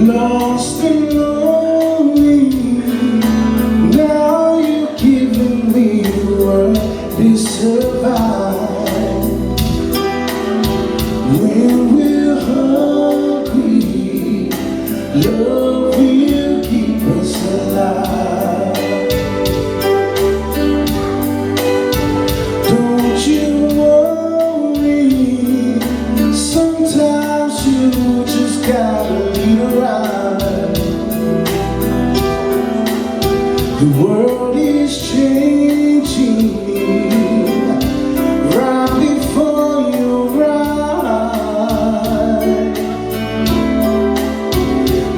lost and lonely. Now you're giving me the word to survive. When we're hungry, love will keep us alive. Don't you worry, sometimes you just gotta lead a ride. The world is changing right before your eyes.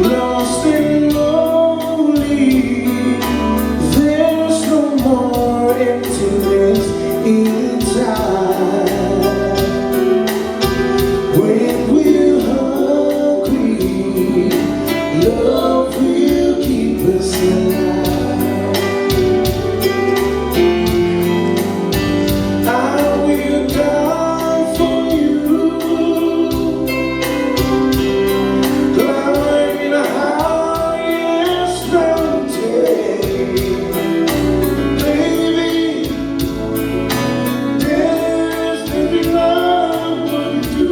Lost and lonely, there's no more emptiness inside. When we're hungry, love will keep us alive. I will die for you, climbing the highest mountain. Baby, there's nothing I wouldn't do.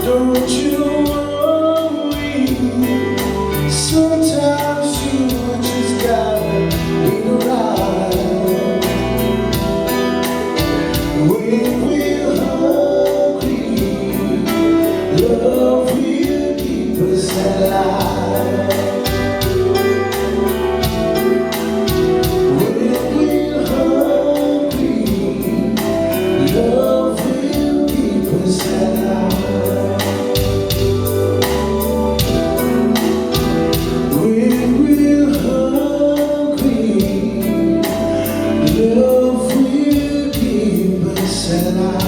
Don't you worry, sometimes you just gotta need a ride. When we're hungry, love will keep us alive. When we're hungry, love will keep us alive. When we're hungry, love will keep us alive.